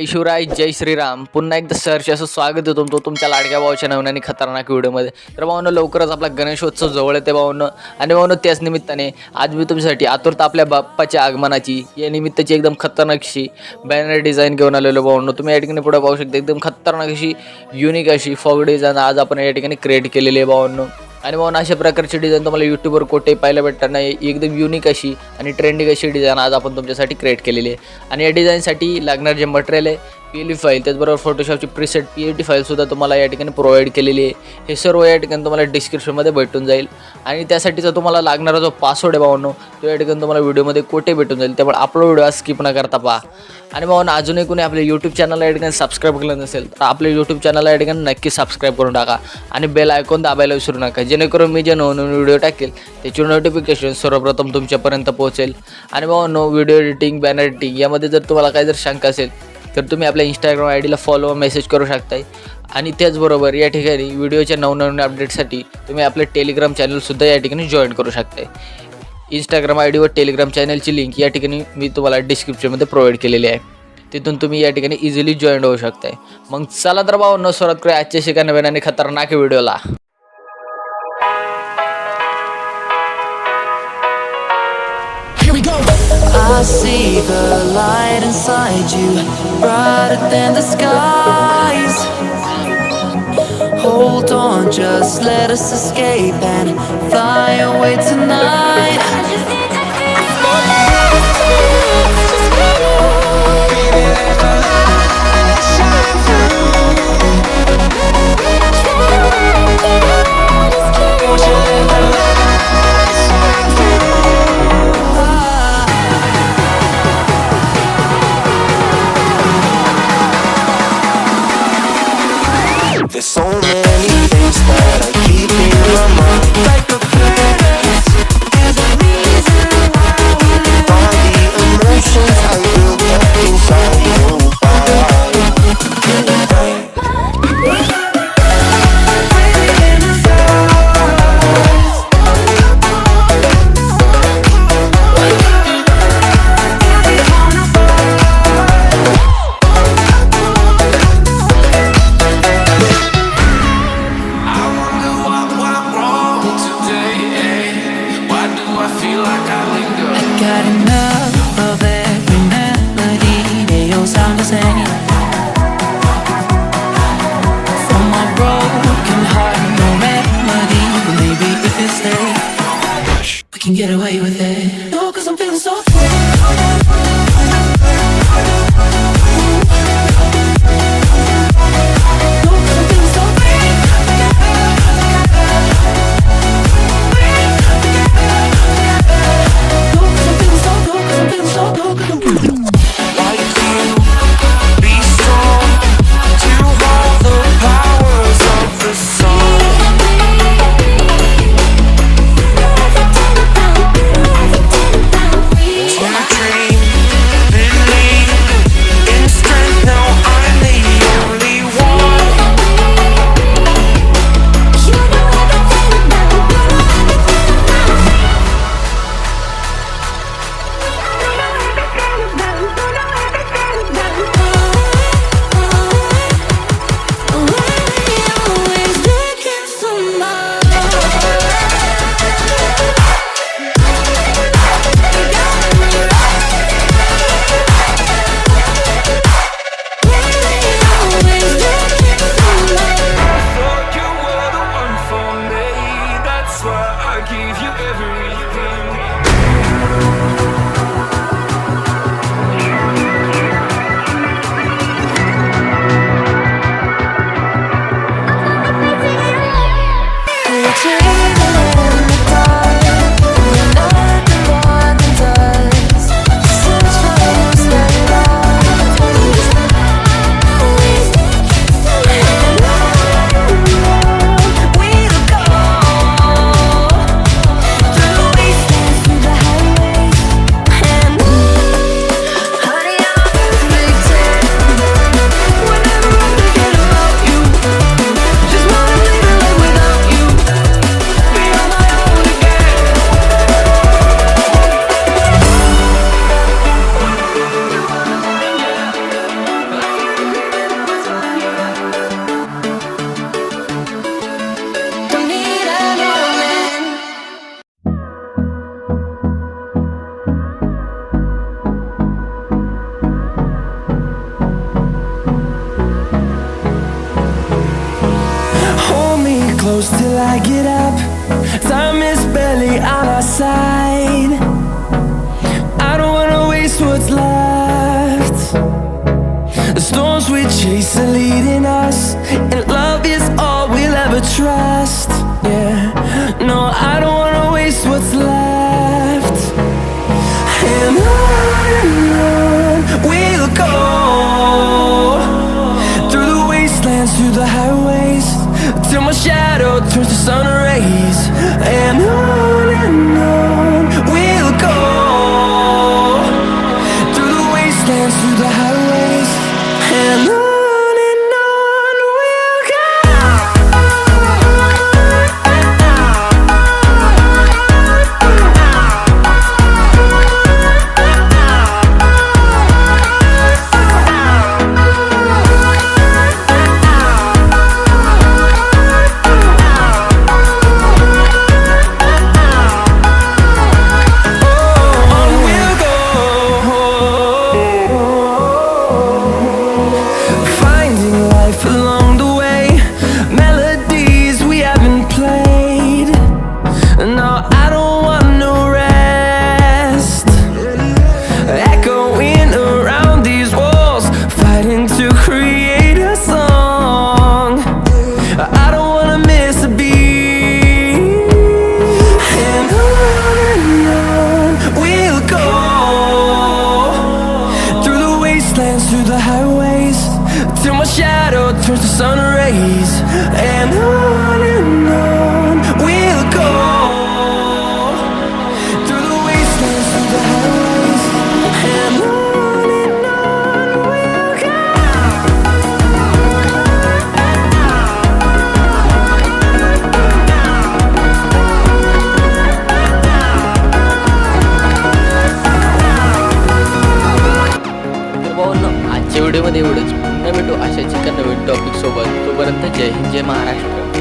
जय शिवराय, जय श्रीराम. पुन्हा एकदा सरच असं स्वागत आहे तुमच्या लाडक्या भावाच्या नवीन आणि खतरनाक व्हिडिओमध्ये. तर भावांनो, लवकरच आपला गणेशोत्सव जवळ येते भावांनो. आणि भावांनो, त्याच निमित्ताने आज मी तुमच्यासाठी आतुरता आपल्या बाप्पाच्या आगमनाची या निमित्ताची एकदम खतरनाकशी बॅनर डिझाईन घेऊन आलेलो भावांनो. तुम्ही या ठिकाणी पुढे पाहू शकता, एकदम खतरनाक अशी युनिक अशी फॉग डिझाईन आज आपण या ठिकाणी क्रिएट केलेली आहे भावांनो. आणि भावना अशा प्रकारची डिझाईन तुम्हाला यूट्यूबवर कुठेही पाहायला भेटणार नाही. एकदम युनिक अशी आणि ट्रेंडिंग अशी डिझाईन आज आपण तुमच्यासाठी क्रिएट केलेली आहे. आणि या डिझाईनसाठी लागणार जे मटेरियल आहे PLE फाईल, त्याचबरोबर फोटोशॉपची प्रीसेट PNG फाईलसुद्धा तुम्हाला या ठिकाणी प्रोव्हाइड केलेली आहे. हे सर्व या ठिकाणी तुम्हाला डिस्क्रिप्शनमध्ये भेटून जाईल. आणि त्यासाठीचा तुम्हाला लागणारा जो पासवर्ड आहे भावांनो, तो या ठिकाणी तुम्हाला व्हिडिओमध्ये कुठे भेटून जाईल. त्यामुळे आपला व्हिडिओ स्किप न करता पहा. आणि भावांनो, अजूनही कोणी आपल्या यूट्यूब चॅनलला या ठिकाणी सबस्क्राईब केलं नसेल तर आपल्या यूट्यूब चॅनलला या ठिकाणी नक्की सबस्क्राईब करून टाका. आणि बेल आयकॉन दाबायला विसरू नका, जेणेकरून मी जे नवीन व्हिडिओ टाकेल त्याची नोटिफिकेशन सर्वप्रथम तुमच्यापर्यंत पोहोचेल. आणि भावांनो, व्हिडिओ एडिटिंग, बॅनर एडिटिंग यामध्ये जर तुम्हाला काही जर शंका असेल तर तुम्ही आपल्या इंस्टाग्राम ID ला फॉलो मेसेज करू शकताय. आणि त्याचबरोबर या ठिकाणी व्हिडिओच्या नवनवीन अपडेटसाठी तुम्ही आपलं टेलिग्राम चॅनलसुद्धा या ठिकाणी जॉईन करू शकताय. इंस्टाग्राम ID वर टेलिग्राम चॅनलची लिंक या ठिकाणी मी तुम्हाला डिस्क्रिप्शनमध्ये प्रोव्हाइड केलेली आहे. तिथून तुम्ही या ठिकाणी इझिली जॉईन होऊ शकताय. मग चला तर भावांनो, सुरुवात करूया आजच्या शिका नवीन आणि खतरनाक व्हिडिओला. I see the light inside you, brighter than the skies. Hold on, just let us escape and fly away tonight. There's so many things that I keep in my mind, like a playlist. There's a reason why we live. All the emotions I built up inside you. Got enough of every melody, they all sound the same. From my broken heart, no remedy, but maybe if you stay, we can get away with it. No, 'cause I'm feeling so free. I get up, time is barely on our side. I don't wanna waste what's left. The storms we chase are leading us, and love is all we'll ever trust. Yeah, no, I don't wanna waste what's left. And on we'll go, through the wastelands, through the highways, till my shadow turns to sun rays. And on we'll go, through the wastelands, through the highways, and on we'll go. Through the highways, till my shadow turns to sun rays. And on we'll go, through the wastelands, through the highways, and on we'll go. तर भावांनो, आजच्या व्हिडिओमध्ये एवढंच. पुन्हा भेटू अशाच एका नवीन topic सोबत. तोपर्यंत जय हिंद, जय महाराष्ट्र.